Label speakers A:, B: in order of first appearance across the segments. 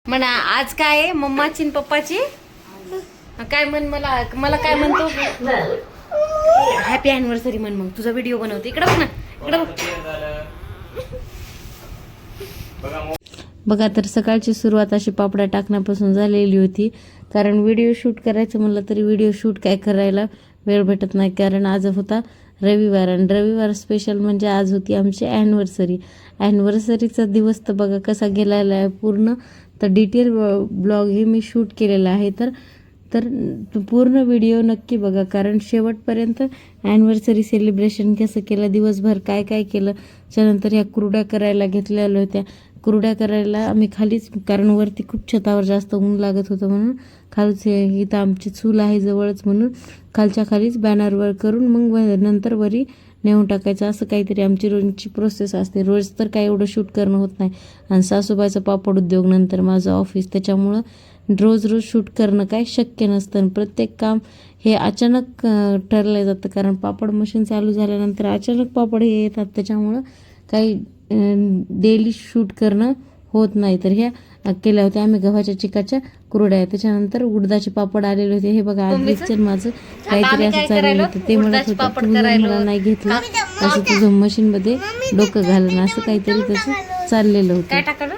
A: म्हणा आज काय आहे मम्माची आणि पप्पाची काय म्हण मला मला काय म्हणतो हॅपी अॅनिव्हर्सरी म्हण मग तुझा व्हिडिओ बनवते इकडे बघ ना इकडे बघ बघा तर सकाळची सुरुवात अशी पापड्या टाकण्यापासून झालेली होती कारण व्हिडिओ शूट करायचं म्हणलं तरी व्हिडिओ शूट काय करायला वेळ भेटत नाही कारण आज होता रविवार आणि रविवार स्पेशल म्हणजे आज होती आमची ॲनिव्हर्सरीचा दिवस तर बघा कसा गेलेला आहे पूर्ण तर डिटेल ब्लॉग हे मी शूट केलेला आहे तर पूर्ण व्हिडिओ नक्की बघा कारण शेवटपर्यंत ॲनिव्हर्सरी सेलिब्रेशन कसं केलं दिवसभर काय काय केलं त्यानंतर ह्या कुरड्या करायला घेतलेल्या होत्या कुरड्या करायला आम्ही खालीच कारण वरती खूप छतावर जास्त ऊन लागत होतं म्हणून खालच इथं आमची चूल आहे जवळच म्हणून खालच्या खालीच बॅनरवर करून मग नंतर वरी नेऊन टाकायचं असं काहीतरी आमची रोजची प्रोसेस असते रोज तर काय एवढं शूट करणं होत नाही आणि सासूबाईचा पापड उद्योग नंतर माझं ऑफिस त्याच्यामुळं रोज शूट करणं काय शक्य नसतं आणि प्रत्येक काम हे अचानक ठरलं जातं कारण पापड मशीन चालू झाल्यानंतर अचानक पापड हे येतात त्याच्यामुळं काही डेली शूट करणं होत नाही तर ह्या केल्या होत्या आम्ही गव्हाच्या चिकाच्या कुरड्या त्याच्यानंतर उडदाचे पापड आलेले होते हे बघा आधीच माझं काहीतरी असं चाललेलं होतं ते म्हणत होतं मला नाही घेतलं असं तुझं मशीनमध्ये डोकं घालणं असं काहीतरी तसं चाललेलं होतं काय टाकलं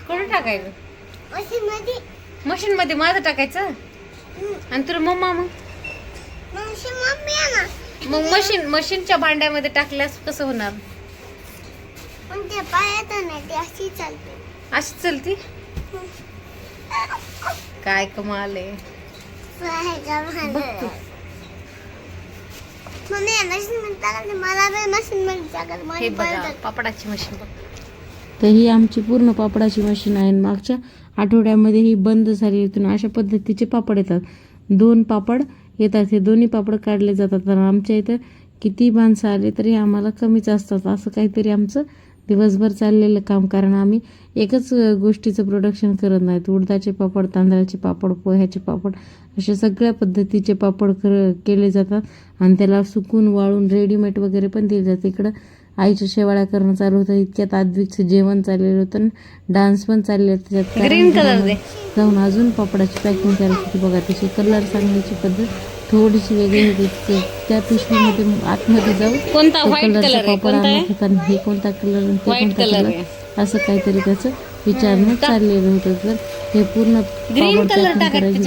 A: कोण टाकायचं मशीन मध्ये माझं टाकायचं आणि तुला मम्मा मग मशीनच्या भांड्यामध्ये टाकल्यास कसं होणार अशी चालती काय कमाल आहे पापडाची मशीन तर ही आमची पूर्ण पापडाची मशीन आहे मागच्या आठवड्यामध्ये ही बंद झाली होती अशा पद्धतीचे पापड येतात 2 पापड येतात हे दोन्ही पापड काढले जातात तर आमच्या इथं किती माणसं आले तरी आम्हाला कमीच असतात असं काहीतरी आमचं दिवसभर चाललेलं काम कारण आम्ही एकच गोष्टीचं प्रोडक्शन करत नाहीत उडदाचे पापड तांदळाचे पापड पोह्याचे पापड अशा सगळ्या पद्धतीचे पापड केले जातात आणि त्याला सुकून वाळून रेडीमेड वगैरे पण दिले जाते इकडं आईच्या शेवाळ्या करणं चालू होतं इतक्यात आद्विकचं जेवण चाललेलं होतं डान्स पण चालले त्याच्यात ग्रीन कलर जाऊन अजून पापडाची पॅकिंग करायची होती बघा तशी कलर सांगण्याची पद्धत थोडीशी वेगळी होती त्या पिशवीमध्ये आतमध्ये जाऊन कोणता पापड आणत होता हे कोणता कलर कोणता कलर असं काहीतरी त्याचं विचारणं चाललेलं होतं तर हे पूर्ण ग्रीन कलर टाकायचं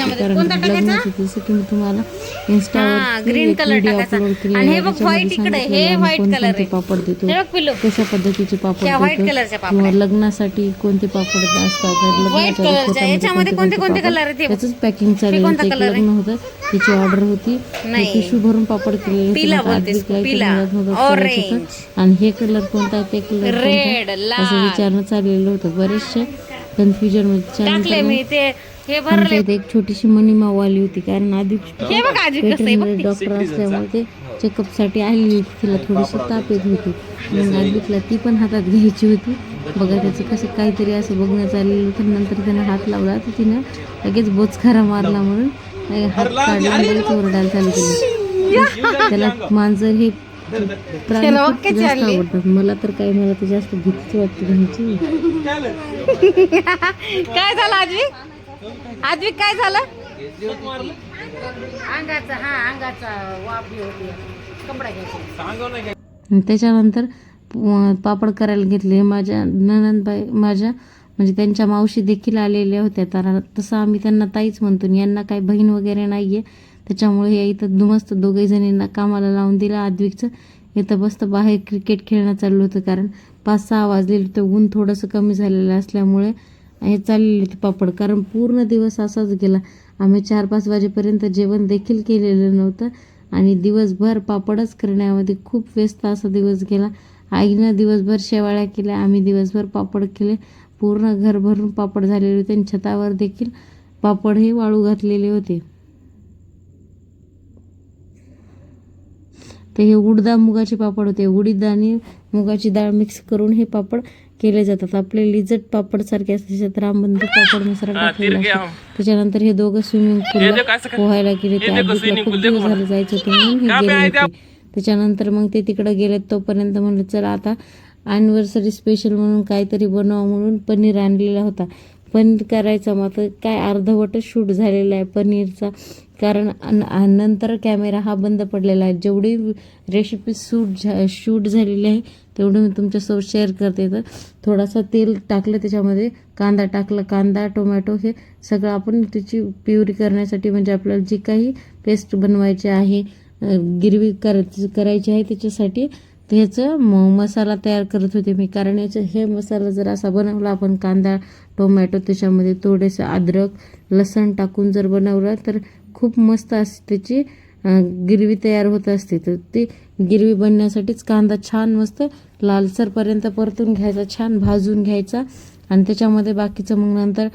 B: जसं की मी तुम्हाला इंस्टावर
A: ग्रीन कलर टाकायचा आणि हे बघ व्हाईट इकडे हे व्हाईट कलर आहे
B: पापड देतो कशा पद्धतीचे पापड
A: व्हाईट कलरचे पापड
B: किंवा लग्नासाठी कोणते पापड असतात
A: व्हाईट कलरचे याच्यामध्ये कोणते कोणते कलर आहेत
B: त्याच पॅकिंग चालू लग्न होतं त्याची ऑर्डर होती पिशवी भरून पापड केलेले आणि हे कलर कोणता ते कलर
A: रेड
B: असं विचारणं चाललेलं होतं बरेचसे कन्फ्युजन मध्ये एक छोटीशी मनी माऊ आली होती कारण आधी डॉक्टर असल्यामुळे ते चेकअप साठी आली होती तिला थोडीशी ताप येत होती मग आदिकला ती पण हातात घ्यायची होती बघा त्याचं कसं काहीतरी असं बघण्यात आलेलं होतं नंतर त्यानं हात लावला तर तिनं लगेच बोचखारा मारला म्हणून हात काढला लगेच ओरडायला चालू केलं त्याला मांजर हे प्राणी खूप जास्त आवडतात मला तर काय मला तर जास्त भीतीच वाटते त्यांची
A: काय झालं आजवी काय झालं अंगाचा कपडा घ्यायचा
B: त्याच्यानंतर पापड करायला घेतले माझ्या ननंदबाई माझ्या म्हणजे त्यांच्या मावशी देखील आलेल्या होत्या तर तसं आम्ही त्यांना ताईच म्हणतो यांना काही बहीण वगैरे नाहीये त्याच्यामुळे हे इथं मस्त दोघे जणींना कामाला लावून दिलं आद्विकचं इथं मस्त बाहेर क्रिकेट खेळणं चाललं होतं कारण 5-6 वाजलेलं होतं ऊन थोडंसं कमी झालेलं असल्यामुळे हे चाललेले होते पापड कारण पूर्ण दिवस असाच गेला आम्ही 4-5 वाजेपर्यंत जेवण देखील केलेलं नव्हतं आणि दिवसभर पापडच करण्यामध्ये खूप व्यस्त असा दिवस गेला आईनं दिवसभर शेवाळ्या केल्या आम्ही दिवसभर पापड केले पूर्ण घर भरून पापड झालेले होते आणि छतावर देखील पापड हे वाळू घातलेले होते ते हे उडदा मुगाचे पापड होते उडीद आणि मुगाची डाळ मिक्स करून हे पापड केले जातात आपले लिजट पापड सारखे असतात रामबंधू पापड मसाला टाकलेला असतो त्याच्यानंतर हे दोघं स्विमिंग पूलला पोहायला गेले ते आधीला खूप दिवस झाले जायचं होतं म्हणून हे गेले होते त्याच्यानंतर मग ते तिकडे गेले तोपर्यंत म्हणलं चला आता ॲनिव्हर्सरी स्पेशल म्हणून काहीतरी बनवावं म्हणून पनीर आणलेला होता. पनीर करायचा मात्र काय अर्धवटच शूट झालेला आहे पनीरचा, कारण नंतर कॅमेरा हा बंद पडलेला आहे. जेवढी रेसिपी शूट झालेली आहे तेवढं मी तुमच्यासोबत शेअर करते. तर थोडासा तेल टाकलं, त्याच्यामध्ये कांदा टाकला, कांदा टोमॅटो हे सगळं आपण त्याची प्युरी करण्यासाठी, म्हणजे आपल्याला जी काही पेस्ट बनवायची आहे, गिरवी करायची आहे त्याच्यासाठी ह्याचं मसाला तयार करत होते मी. कारण हे मसाला जर असा बनवला आपण कांदा टोमॅटो त्याच्यामध्ये थोडेसे अद्रक लसण टाकून जर बनवलं तर खूप मस्त अशी त्याची गिरवी तयार होत असते. तर ती गिरवी बनण्यासाठीच कांदा छान मस्त लालसरपर्यंत परतून घ्यायचा, छान भाजून घ्यायचा. आणि त्याच्यामध्ये बाकीचं मग नंतर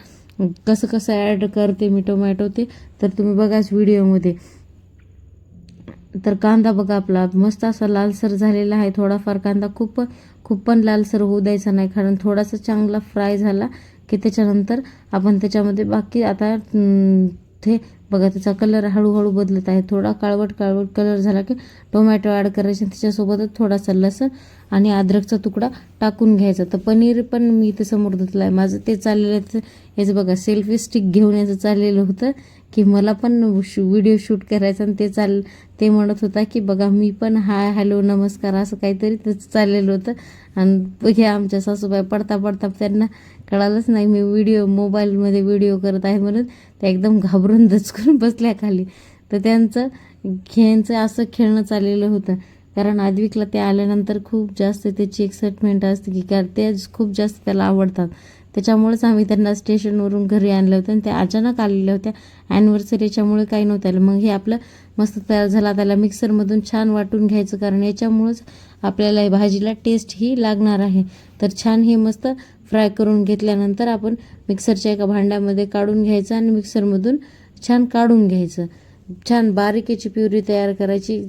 B: कसं ॲड करते मी टोमॅटो ते तर तुम्ही बघाच व्हिडिओमध्ये. तर कांदा बघा आपला मस्त असा लालसर झालेला आहे. थोडाफार कांदा खूप पण लालसर होऊ द्यायचा नाही, कारण थोडासा चांगला फ्राय झाला की त्याच्यानंतर आपण त्याच्यामध्ये बाकी आता ते बघा त्याचा कलर हळूहळू बदलत आहे. थोडा काळवट कलर झाला की टोमॅटो ॲड करायचे, त्याच्यासोबतच थोडासा लसण आणि अद्रकचा तुकडा टाकून घ्यायचा. तर पनीर पण मी इथे समोर धुतलं आहे. माझं ते चाललेलं याचं बघा सेल्फी स्टिक घेऊन याचं चाललेलं होतं की मला पण व्हिडिओ शूट करायचा. आणि ते म्हणत होता की बघा मी पण हाय हॅलो नमस्कार असं काहीतरी त्याचं चाललेलं होतं. आणि हे आमच्या सासूबाई पडता त्यांना कळालंच नाही मी मोबाईलमध्ये व्हिडिओ करत आहे म्हणून त्या एकदम घाबरून दचकून बसल्या खाली. तर त्यांचं असं खेळणं चाललेलं होतं. कारण आद्विकला ते आल्यानंतर खूप जास्त त्याची एक्साइटमेंट असते की ते खूप जास्त त्याला आवडतात. त्याच्यामुळेच आम्ही त्यांना स्टेशनवरून घरी आणलं होतं आणि त्या अचानक आलेल्या होत्या. ॲनिव्हर्सरीच्यामुळे काही नव्हतं आलं. मग हे आपलं मस्त तयार झाला. त्याला मिक्सरमधून छान वाटून घ्यायचं, कारण याच्यामुळंच आपल्याला भाजीला टेस्ट ही लागणार आहे. तर छान हे मस्त फ्राय करून घेतल्यानंतर आपण मिक्सरच्या एका भांड्यामध्ये काढून घ्यायचं आणि मिक्सरमधून छान काढून घ्यायचं. छान बारीक याची प्युरी तयार करायची.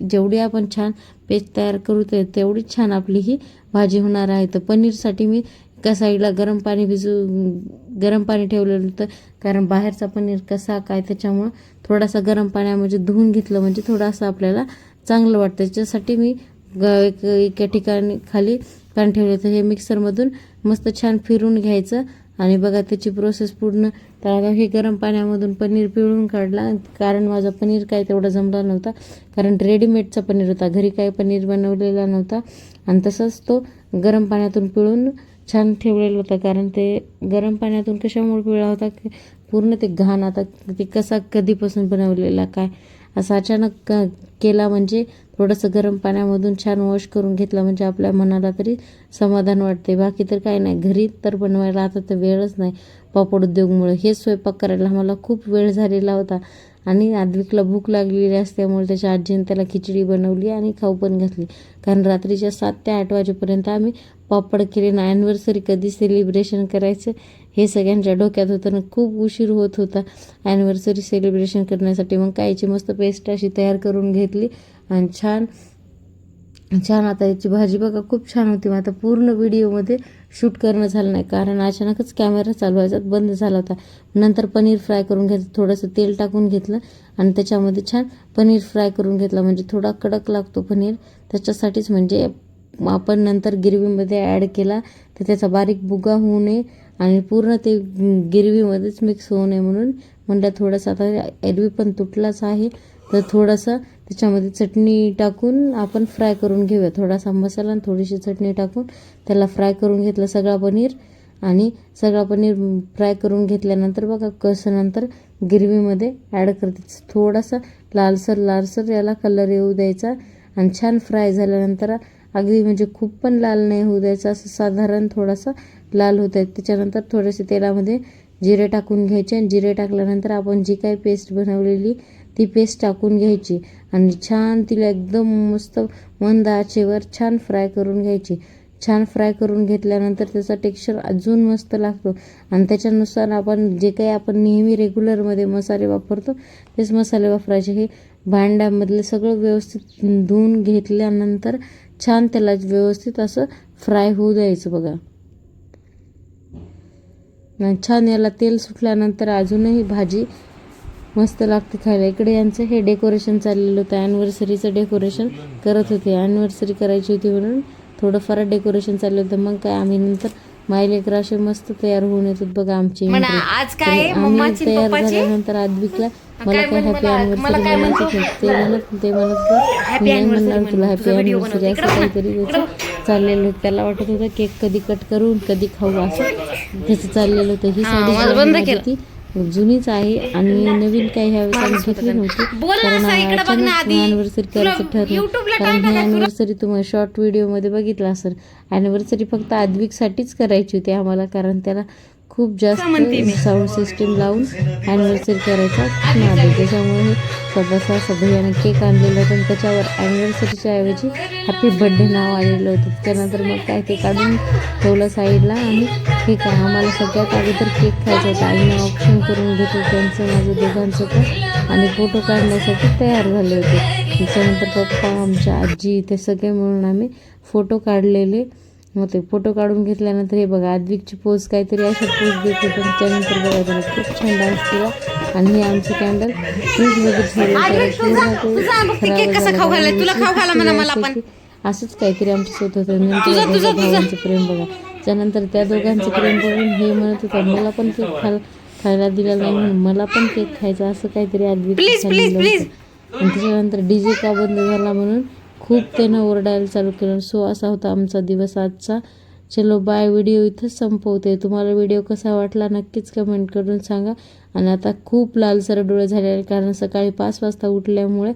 B: जेवढी आपण छान पेस्ट तयार करू तेवढीच छान आपली ही भाजी होणार आहे. तर पनीरसाठी मी एका साईडला गरम पाणी ठेवलेलं होतं, कारण बाहेरचा पनीर कसा काय त्याच्यामुळं थोडासा गरम पाण्यामध्ये धुवून घेतलं म्हणजे थोडासा आपल्याला चांगलं वाटतं. त्याच्यासाठी मी एका ठिकाणी खाली पॅन ठेवलं. तर हे मिक्सरमधून मस्त छान फिरून घ्यायचं आणि बघा त्याची प्रोसेस पूर्ण. तर हे गरम पाण्यामधून पनीर पिळून काढला, कारण माझा पनीर काय तेवढा जमला नव्हता, कारण रेडीमेडचा पनीर होता, घरी काय पनीर बनवलेला नव्हता. आणि तसंच तो गरम पाण्यातून पिळून छान ठेवलेला होता, कारण ते गरम पाण्यातून कशामुळे पिळला होता की पूर्ण ते घाण आता ते कधीपासून बनवलेला काय असं अचानक केला, म्हणजे थोडंसं गरम पाण्यामधून छान वॉश करून घेतलं म्हणजे आपल्या मनाला तरी समाधान वाटते. बाकी तर काही नाही, घरी तर बनवायला आता तर वेळच नाही पापड उद्योगमुळे. हे स्वयंपाक करायला मला खूप वेळ झालेला होता आणि आद्विकला भूक लागलेली असल्यामुळे त्याच्या आजीने त्याला खिचडी बनवली आणि खाऊ पण घातली, कारण रात्रीच्या 7 ते 8 वाजेपर्यंत आम्ही पापड केले ना. ॲनिव्हर्सरी कधी सेलिब्रेशन करायचं हे सगळ्यांच्या डोक्यात होतं ना. खूप उशीर होत होता ॲनिव्हर्सरी सेलिब्रेशन करण्यासाठी. मग कायची मस्त पेस्ट अशी तयार करून घेतली आणि छान आता याची भाजी बघा खूप छान होती. मग आता पूर्ण व्हिडिओमध्ये शूट करणं झालं नाही, कारण अचानकच कॅमेरा चालवायचा बंद झाला होता. नंतर पनीर फ्राय करून घेतलं, थोडंसं तेल टाकून घेतलं आणि त्याच्यामध्ये छान पनीर फ्राय करून घेतला, म्हणजे थोडा कडक लागतो पनीर त्याच्यासाठीच. म्हणजे आपण नंतर गिरवीमध्ये ॲड केला तर त्याचा बारीक बुगा होऊ नये आणि पूर्ण ते गिरवीमध्येच मिक्स होऊ नये म्हणून म्हणलं थोडंसं. आता एरवी पण तुटलाच आहे तर थोडंसं त्याच्यामध्ये चटणी टाकून आपण फ्राय करून घेऊया. थोडासा मसाला आणि थोडीशी चटणी टाकून त्याला फ्राय करून घेतलं सगळा पनीर. आणि सगळा पनीर फ्राय करून घेतल्यानंतर बघा कसं नंतर गिरवीमध्ये ॲड करते. थोडासा लालसर याला कलर येऊ द्यायचा आणि छान फ्राय झाल्यानंतर अगदी म्हणजे खूप पण लाल नाही होऊ द्यायचा, असं साधारण थोडासा लाल होत आहे. त्याच्यानंतर थोडेसे तेलामध्ये जिरे टाकून घ्यायचे आणि जिरे टाकल्यानंतर आपण जी काही पेस्ट बनवलेली ती पेस्ट टाकून घ्यायची आणि छान तिला एकदम मस्त मंद आचेवर छान फ्राय करून घ्यायची. छान फ्राय करून घेतल्यानंतर त्याचा टेक्स्चर अजून मस्त लागतो. आणि त्याच्यानुसार आपण जे काही आपण नेहमी रेग्युलरमध्ये मसाले वापरतो तेच मसाले वापरायचे. हे भांड्यामधले सगळं व्यवस्थित धुवून घेतल्यानंतर छान त्याला व्यवस्थित असं फ्राय होऊ द्यायचं बघा. छान याला तेल सुटल्यानंतर अजूनही भाजी मस्त लागते खायला. इकडे यांचं हे डेकोरेशन चाललेलं होतं, ॲनिव्हर्सरीचं डेकोरेशन करत होते. ॲनिव्हर्सरी करायची होती म्हणून थोडंफार डेकोरेशन चाललं होतं. मग काय आम्ही नंतर मायलेकर असे मस्त तयार होऊन येतात बघा आमचे.
A: आज काय
B: आम्ही तयार झाल्यानंतर आद्विकला मला काय हॅपी अॅनिव्हर्सरी म्हणायचं ते म्हणत मी नाही म्हणणार तुला हॅपी अॅनिव्हर्सरी असं काहीतरी त्याचं चाललेलं होतं. त्याला वाटत होतं केक कधी कट करून कधी खाऊ असं त्याचं चाललेलं होतं. ही साडी ती जुनीच आहे आणि नवीन काही ह्यावेळेस आम्ही घेतली नव्हती कारण अॅनिव्हर्सरी करायचं ठरलं. कारण ही अॅनिव्हर्सरी तुम्हाला शॉर्ट व्हिडिओमध्ये बघितलं असेल. अॅनिव्हर्सरी फक्त आद्विकसाठीच करायची होती आम्हाला कारण त्याला खूप जास्त साऊंड सिस्टीम लावून अॅनिव्हर्सरी करायचा नाद आहे. त्याच्यामुळे स्वतःचा असं भैयाने केक आणलेलं होतं आणि त्याच्यावर अॅनिव्हर्सरीच्या ऐवजी हॅपी बर्थडे नाव आलेलं होतं. त्यानंतर मग काय ते काढून ठेवलं साईडला आणि हे काय आम्हाला सगळ्यात अगोदर केक खायचा होता. आईनं ऑप्शन करून घेतलं त्यांचं माझं दोघांचं पण आणि फोटो काढण्यासाठी तयार झाले होते. त्याच्यानंतर पप्पा आमच्या आजी ते सगळे मिळून आम्ही फोटो काढलेले होते. फोटो काढून घेतल्यानंतर हे बघा आद्विकची पोज काहीतरी अशा पोज देत होतं. त्याच्यानंतर बघा त्याला खूप छान डान्स केला आणि हे आमचं कॅन्डल फ्रीजमध्ये ठेवलं. असंच काहीतरी आमच्यासोबत होतं. नंतर भावांचं प्रेम बघा. त्यानंतर त्या दोघांचं प्रेम बघून हे म्हणत होतं मला पण केक खायला दिला नाही म्हणून मला पण केक खायचा असं काहीतरी आद्विक सांगितलं होतं. आणि त्याच्यानंतर DJ का बंद झाला म्हणून खूप त्यानं ओरडायला चालू केलं. सो असा होता आमचा दिवस आजचा. चलो बाय. व्हिडिओ इथंच संपवते. तुम्हाला व्हिडिओ कसा वाटला नक्कीच कमेंट करून सांगा. आणि आता खूप लालसर डोळे झालेले कारण सकाळी 5 वाजता उठल्यामुळे